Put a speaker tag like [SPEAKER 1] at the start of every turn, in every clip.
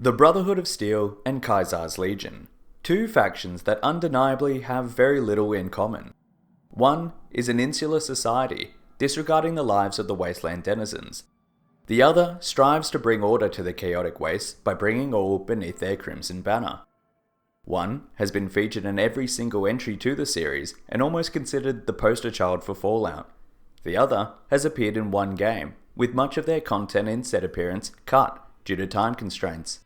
[SPEAKER 1] The Brotherhood of Steel and Caesar's Legion, two factions that undeniably have very little in common. One is an insular society, disregarding the lives of the Wasteland denizens. The other strives to bring order to the chaotic waste by bringing all beneath their crimson banner. One has been featured in every single entry to the series and almost considered the poster child for Fallout. The other has appeared in one game, with much of their content in set appearance cut due to time constraints.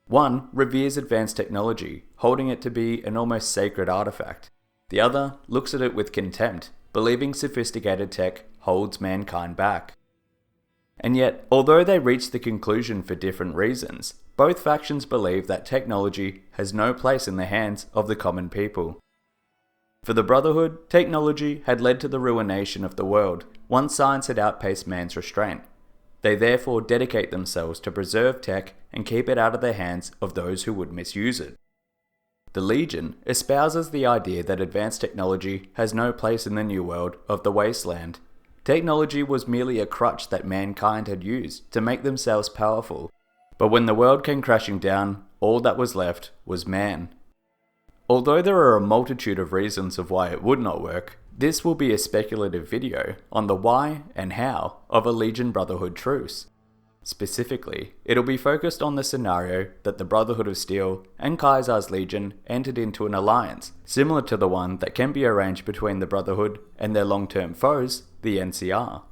[SPEAKER 1] One reveres advanced technology, holding it to be an almost sacred artifact. The other looks at it with contempt, believing sophisticated tech holds mankind back. And yet, although they reach the conclusion for different reasons, both factions believe that technology has no place in the hands of the common people. For the Brotherhood, technology had led to the ruination of the world once science had outpaced man's restraint. They therefore dedicate themselves to preserve tech and keep it out of the hands of those who would misuse it. The Legion espouses the idea that advanced technology has no place in the new world of the Wasteland. Technology was merely a crutch that mankind had used to make themselves powerful, but when the world came crashing down, all that was left was man. Although there are a multitude of reasons of why it would not work, this will be a speculative video on the why and how of a Legion Brotherhood truce. Specifically, it'll be focused on the scenario that the Brotherhood of Steel and Caesar's Legion entered into an alliance, similar to the one that can be arranged between the Brotherhood and their long-term foes, the NCR.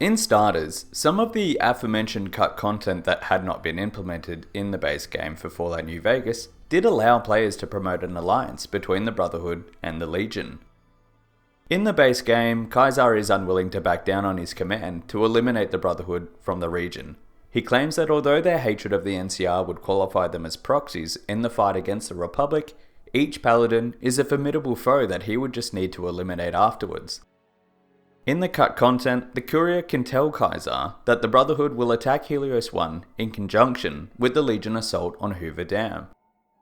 [SPEAKER 1] In starters, some of the aforementioned cut content that had not been implemented in the base game for Fallout New Vegas did allow players to promote an alliance between the Brotherhood and the Legion. In the base game, Caesar is unwilling to back down on his command to eliminate the Brotherhood from the region. He claims that although their hatred of the NCR would qualify them as proxies in the fight against the Republic, each Paladin is a formidable foe that he would just need to eliminate afterwards. In the cut content, the Courier can tell Caesar that the Brotherhood will attack Helios 1 in conjunction with the Legion assault on Hoover Dam.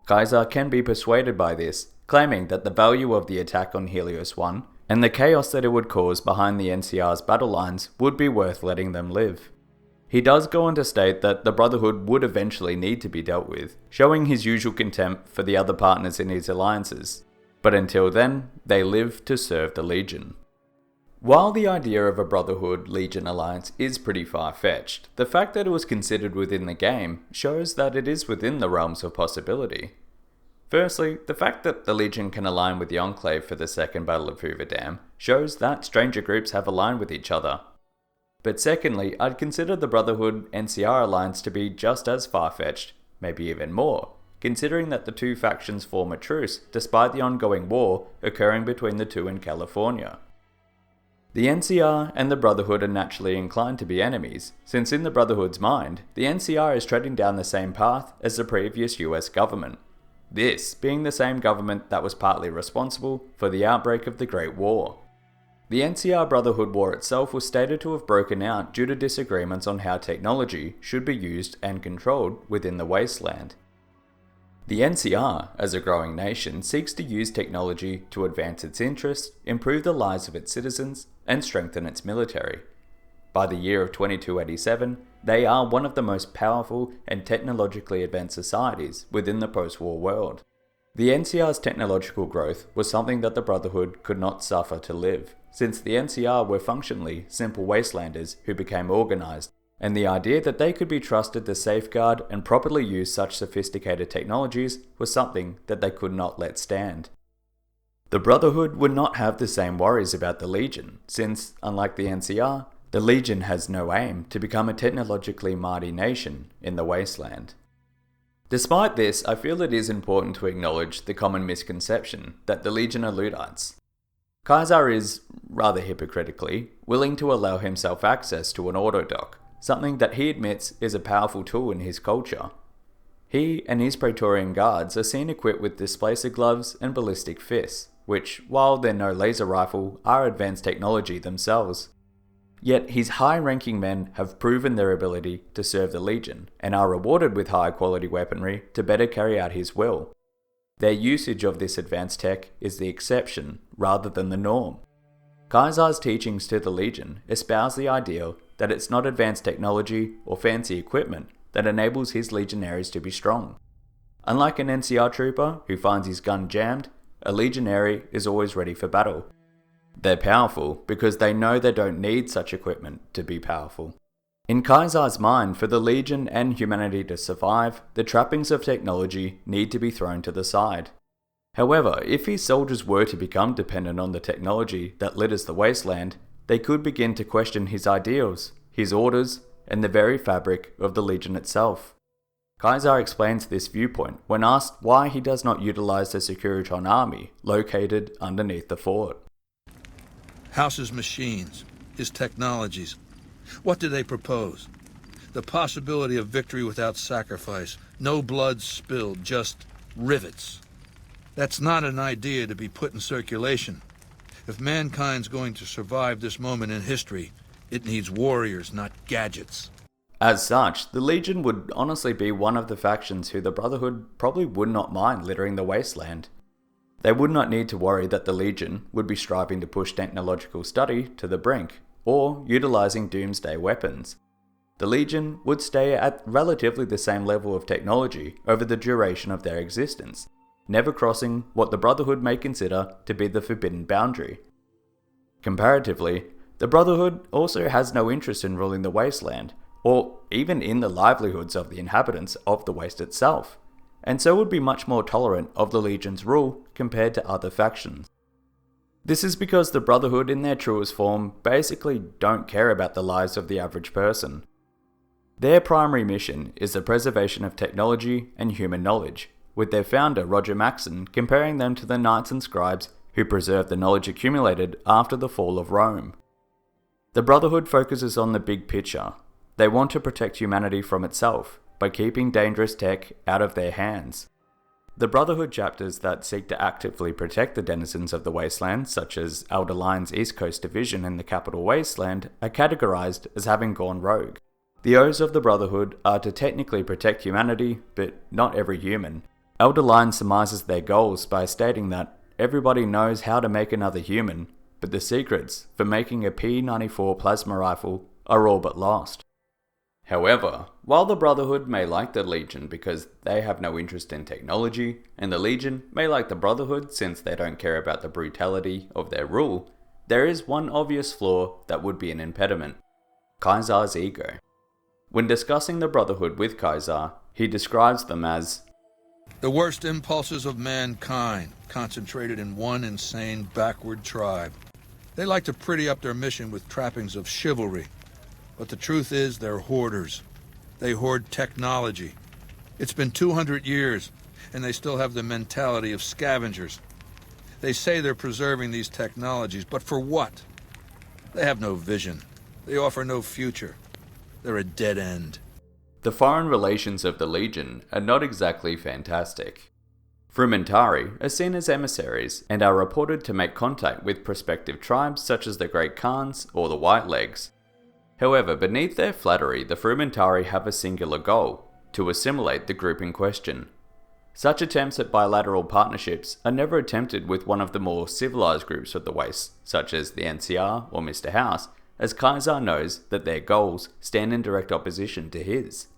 [SPEAKER 1] Caesar can be persuaded by this, claiming that the value of the attack on Helios 1 and the chaos that it would cause behind the NCR's battle lines would be worth letting them live. He does go on to state that the Brotherhood would eventually need to be dealt with, showing his usual contempt for the other partners in his alliances. But until then, they live to serve the Legion. While the idea of a Brotherhood-Legion alliance is pretty far-fetched, the fact that it was considered within the game shows that it is within the realms of possibility. Firstly, the fact that the Legion can align with the Enclave for the Second Battle of Hoover Dam shows that stranger groups have aligned with each other. But secondly, I'd consider the Brotherhood-NCR alliance to be just as far-fetched, maybe even more, considering that the two factions form a truce despite the ongoing war occurring between the two in California. The NCR and the Brotherhood are naturally inclined to be enemies, since in the Brotherhood's mind, the NCR is treading down the same path as the previous US government. This being the same government that was partly responsible for the outbreak of the Great War. The NCR Brotherhood War itself was stated to have broken out due to disagreements on how technology should be used and controlled within the Wasteland. The NCR, as a growing nation, seeks to use technology to advance its interests, improve the lives of its citizens, and strengthen its military. By the year of 2287, they are one of the most powerful and technologically advanced societies within the post-war world. The NCR's technological growth was something that the Brotherhood could not suffer to live, since the NCR were functionally simple wastelanders who became organized, and the idea that they could be trusted to safeguard and properly use such sophisticated technologies was something that they could not let stand. The Brotherhood would not have the same worries about the Legion, since, unlike the NCR, the Legion has no aim to become a technologically mighty nation in the Wasteland. Despite this, I feel it is important to acknowledge the common misconception that the Legion are Luddites. Caesar is, rather hypocritically, willing to allow himself access to an autodoc, something that he admits is a powerful tool in his culture. He and his Praetorian guards are seen equipped with displacer gloves and ballistic fists, which, while they're no laser rifle, are advanced technology themselves. Yet his high-ranking men have proven their ability to serve the Legion, and are rewarded with high-quality weaponry to better carry out his will. Their usage of this advanced tech is the exception rather than the norm. Caesar's teachings to the Legion espouse the ideal that it's not advanced technology or fancy equipment, that enables his legionaries to be strong. Unlike an NCR trooper who finds his gun jammed, a legionary is always ready for battle. They're powerful because they know they don't need such equipment to be powerful. In Caesar's mind, for the Legion and humanity to survive, the trappings of technology need to be thrown to the side. However, if his soldiers were to become dependent on the technology that litters the Wasteland, they could begin to question his ideals, his orders, and the very fabric of the Legion itself. Caesar explains this viewpoint when asked why he does not utilize the Securitron army located underneath the fort.
[SPEAKER 2] House's machines, his technologies. What do they propose? The possibility of victory without sacrifice, no blood spilled, just rivets. That's not an idea to be put in circulation. If mankind's going to survive this moment in history, it needs warriors, not gadgets.
[SPEAKER 1] As such, the Legion would honestly be one of the factions who the Brotherhood probably would not mind littering the Wasteland. They would not need to worry that the Legion would be striving to push technological study to the brink, or utilizing doomsday weapons. The Legion would stay at relatively the same level of technology over the duration of their existence, never crossing what the Brotherhood may consider to be the forbidden boundary. Comparatively, the Brotherhood also has no interest in ruling the Wasteland, or even in the livelihoods of the inhabitants of the Waste itself, and so would be much more tolerant of the Legion's rule compared to other factions. This is because the Brotherhood in their truest form basically don't care about the lives of the average person. Their primary mission is the preservation of technology and human knowledge, with their founder Roger Maxson comparing them to the knights and scribes who preserved the knowledge accumulated after the fall of Rome. The Brotherhood focuses on the big picture. They want to protect humanity from itself by keeping dangerous tech out of their hands. The Brotherhood chapters that seek to actively protect the denizens of the Wasteland, such as Elder Lion's East Coast Division and the capital Wasteland, are categorized as having gone rogue. The O's of the Brotherhood are to technically protect humanity, but not every human. Elder Lion surmises their goals by stating that everybody knows how to make another human, but the secrets for making a P-94 plasma rifle are all but lost. However, while the Brotherhood may like the Legion because they have no interest in technology, and the Legion may like the Brotherhood since they don't care about the brutality of their rule, there is one obvious flaw that would be an impediment: Caesar's ego. When discussing the Brotherhood with Caesar, he describes them as
[SPEAKER 2] the worst impulses of mankind, concentrated in one insane, backward tribe. They like to pretty up their mission with trappings of chivalry. But the truth is, they're hoarders. They hoard technology. It's been 200 years, and they still have the mentality of scavengers. They say they're preserving these technologies, but for what? They have no vision. They offer no future. They're a dead end.
[SPEAKER 1] The foreign relations of the Legion are not exactly fantastic. Frumentarii are seen as emissaries and are reported to make contact with prospective tribes such as the Great Khans or the Whitelegs. However, beneath their flattery, the Frumentarii have a singular goal: to assimilate the group in question. Such attempts at bilateral partnerships are never attempted with one of the more civilized groups of the Waste, such as the NCR or Mr. House, as Caesar knows that their goals stand in direct opposition to his.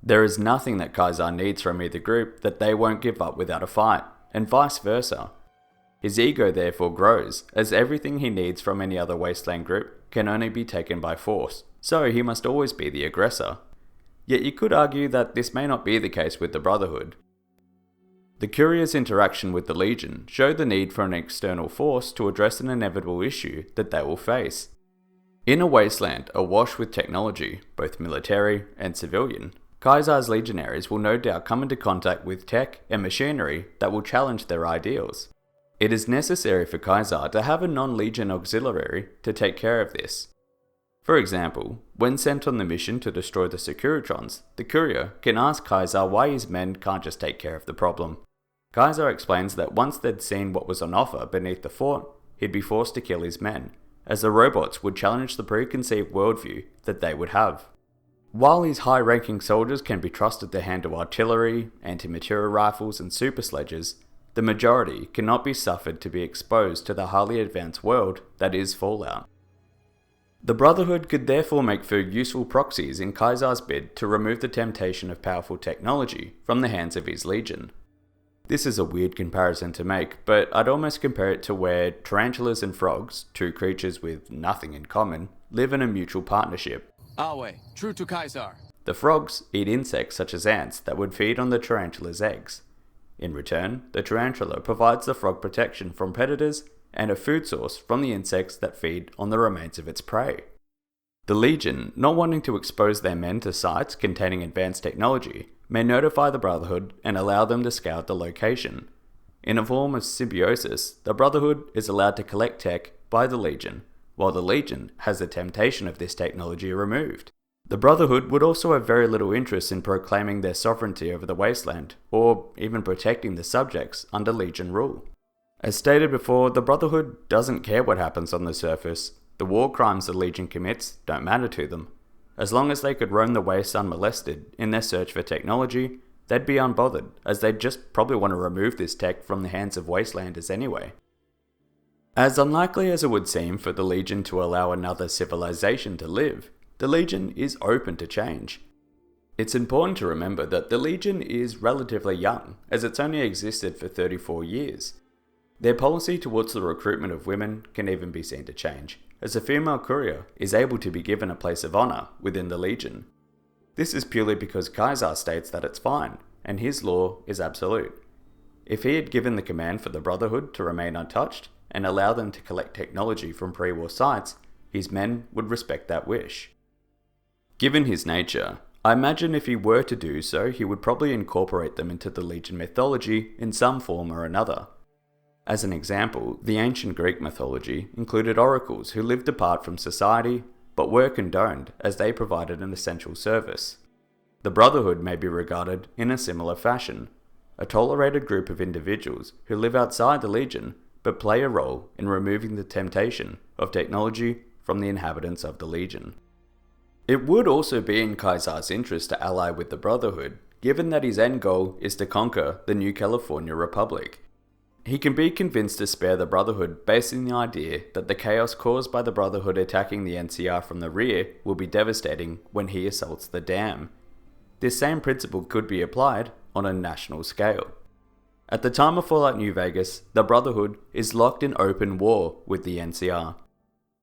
[SPEAKER 1] There is nothing that Caesar needs from either group that they won't give up without a fight, and vice versa. His ego therefore grows, as everything he needs from any other Wasteland group can only be taken by force, so he must always be the aggressor. Yet you could argue that this may not be the case with the Brotherhood. The Courier's interaction with the Legion showed the need for an external force to address an inevitable issue that they will face. In a Wasteland awash with technology, both military and civilian, Caesar's legionaries will no doubt come into contact with tech and machinery that will challenge their ideals. It is necessary for Caesar to have a non-Legion auxiliary to take care of this. For example, when sent on the mission to destroy the Securitrons, the Courier can ask Caesar why his men can't just take care of the problem. Caesar explains that once they'd seen what was on offer beneath the fort, he'd be forced to kill his men, as the robots would challenge the preconceived worldview that they would have. While his high-ranking soldiers can be trusted to handle artillery, anti-material rifles and super sledges, the majority cannot be suffered to be exposed to the highly advanced world that is Fallout. The Brotherhood could therefore make for useful proxies in Caesar's bid to remove the temptation of powerful technology from the hands of his legion. This is a weird comparison to make, but I'd almost compare it to where tarantulas and frogs, two creatures with nothing in common, live in a mutual partnership.
[SPEAKER 3] Ave True to Caesar.
[SPEAKER 1] The frogs eat insects such as ants that would feed on the tarantula's eggs. In return, the tarantula provides the frog protection from predators and a food source from the insects that feed on the remains of its prey. The Legion, not wanting to expose their men to sites containing advanced technology, may notify the Brotherhood and allow them to scout the location. In a form of symbiosis, the Brotherhood is allowed to collect tech by the Legion, while the Legion has the temptation of this technology removed. The Brotherhood would also have very little interest in proclaiming their sovereignty over the Wasteland, or even protecting the subjects under Legion rule. As stated before, the Brotherhood doesn't care what happens on the surface. The war crimes the Legion commits don't matter to them. As long as they could roam the wastes unmolested in their search for technology, they'd be unbothered, as they'd just probably want to remove this tech from the hands of Wastelanders anyway. As unlikely as it would seem for the Legion to allow another civilization to live, the Legion is open to change. It's important to remember that the Legion is relatively young, as it's only existed for 34 years. Their policy towards the recruitment of women can even be seen to change, as a female courier is able to be given a place of honour within the Legion. This is purely because Caesar states that it's fine, and his law is absolute. If he had given the command for the Brotherhood to remain untouched and allow them to collect technology from pre-war sites, his men would respect that wish. Given his nature, I imagine if he were to do so, he would probably incorporate them into the Legion mythology in some form or another. As an example, the ancient Greek mythology included oracles who lived apart from society, but were condoned as they provided an essential service. The Brotherhood may be regarded in a similar fashion, a tolerated group of individuals who live outside the Legion, but play a role in removing the temptation of technology from the inhabitants of the Legion. It would also be in Caesar's interest to ally with the Brotherhood, given that his end goal is to conquer the New California Republic. He can be convinced to spare the Brotherhood based on the idea that the chaos caused by the Brotherhood attacking the NCR from the rear will be devastating when he assaults the dam. This same principle could be applied on a national scale. At the time of Fallout New Vegas, the Brotherhood is locked in open war with the NCR.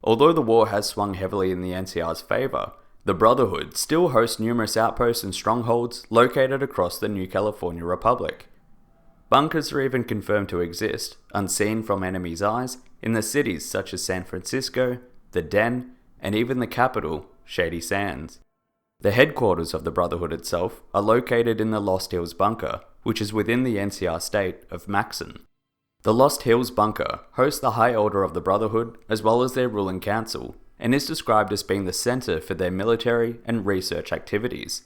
[SPEAKER 1] Although the war has swung heavily in the NCR's favour, the Brotherhood still hosts numerous outposts and strongholds located across the New California Republic. Bunkers are even confirmed to exist, unseen from enemies' eyes, in the cities such as San Francisco, the Den, and even the capital, Shady Sands. The headquarters of the Brotherhood itself are located in the Lost Hills Bunker, which is within the NCR state of Maxon. The Lost Hills Bunker hosts the High Order of the Brotherhood as well as their ruling council, and is described as being the center for their military and research activities.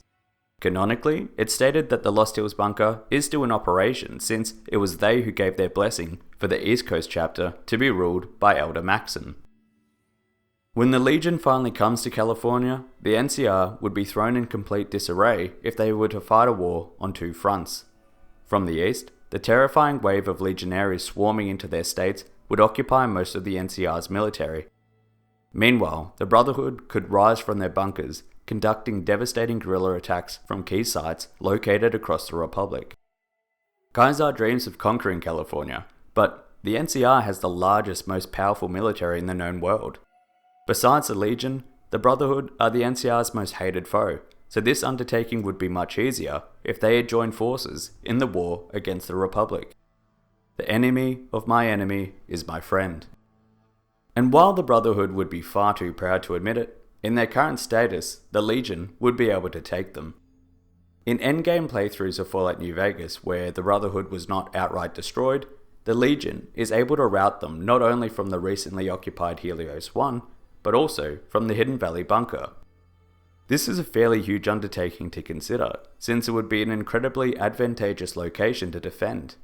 [SPEAKER 1] Canonically, it's stated that the Lost Hills Bunker is still in operation since it was they who gave their blessing for the East Coast chapter to be ruled by Elder Maxon. When the Legion finally comes to California, the NCR would be thrown in complete disarray if they were to fight a war on two fronts. From the east, the terrifying wave of legionaries swarming into their states would occupy most of the NCR's military. Meanwhile, the Brotherhood could rise from their bunkers, conducting devastating guerrilla attacks from key sites located across the Republic. Caesar dreams of conquering California, but the NCR has the largest, most powerful military in the known world. Besides the Legion, the Brotherhood are the NCR's most hated foe, so this undertaking would be much easier if they had joined forces in the war against the Republic. The enemy of my enemy is my friend. And while the Brotherhood would be far too proud to admit it, in their current status, the Legion would be able to take them. In endgame playthroughs of Fallout New Vegas, where the Brotherhood was not outright destroyed, the Legion is able to rout them not only from the recently occupied Helios 1, but also from the Hidden Valley Bunker. This is a fairly huge undertaking to consider, since it would be an incredibly advantageous location to defend,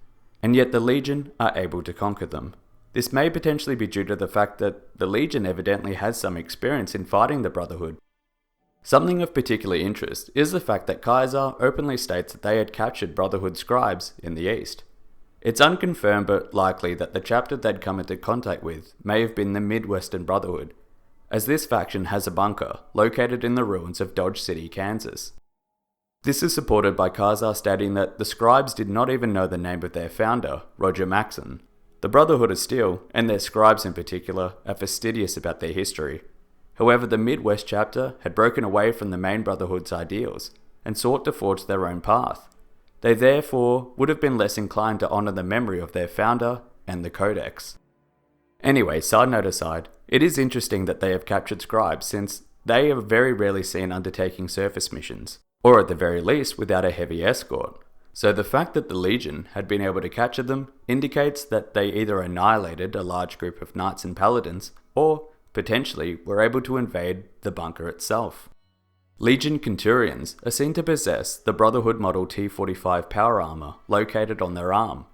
[SPEAKER 1] and yet the Legion are able to conquer them. This may potentially be due to the fact that the Legion evidently has some experience in fighting the Brotherhood. Something of particular interest is the fact that Caesar openly states that they had captured Brotherhood scribes in the east. It's unconfirmed but likely that the chapter they'd come into contact with may have been the Midwestern Brotherhood, as this faction has a bunker located in the ruins of Dodge City, Kansas. This is supported by Khazar stating that the scribes did not even know the name of their founder, Roger Maxon. The Brotherhood of Steel, and their scribes in particular, are fastidious about their history. However, the Midwest chapter had broken away from the main Brotherhood's ideals and sought to forge their own path. They therefore would have been less inclined to honour the memory of their founder and the Codex. Anyway, side note aside, it is interesting that they have captured scribes since they are very rarely seen undertaking surface missions, or at the very least without a heavy escort. So the fact that the Legion had been able to capture them indicates that they either annihilated a large group of knights and paladins, or potentially were able to invade the bunker itself. Legion Centurions are seen to possess the Brotherhood Model T-45 power armor located on their arm.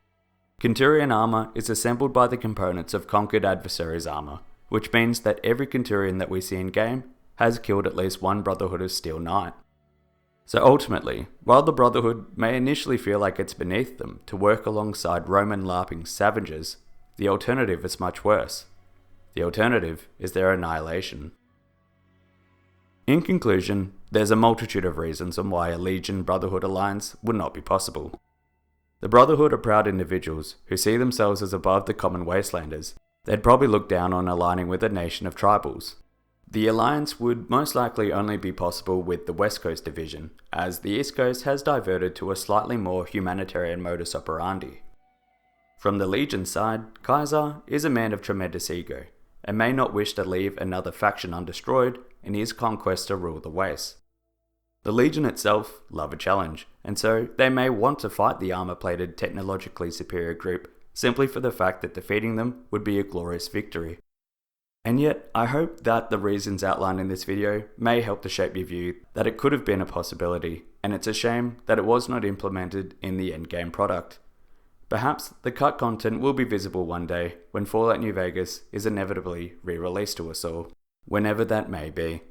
[SPEAKER 1] Centurion armor is assembled by the components of conquered adversaries' armor, which means that every Centurion that we see in-game has killed at least one Brotherhood of Steel Knight. So ultimately, while the Brotherhood may initially feel like it's beneath them to work alongside Roman LARPing savages, the alternative is much worse. The alternative is their annihilation. In conclusion, there's a multitude of reasons on why a Legion Brotherhood alliance would not be possible. The Brotherhood are proud individuals who see themselves as above the common Wastelanders. They'd probably look down on aligning with a nation of tribals. The alliance would most likely only be possible with the West Coast division, as the East Coast has diverted to a slightly more humanitarian modus operandi. From the Legion side, Khazar is a man of tremendous ego, and may not wish to leave another faction undestroyed in his conquest to rule the Waste. The Legion itself love a challenge, and so they may want to fight the armor-plated technologically superior group simply for the fact that defeating them would be a glorious victory. And yet, I hope that the reasons outlined in this video may help to shape your view that it could have been a possibility, and it's a shame that it was not implemented in the endgame product. Perhaps the cut content will be visible one day when Fallout New Vegas is inevitably re-released to us all, whenever that may be.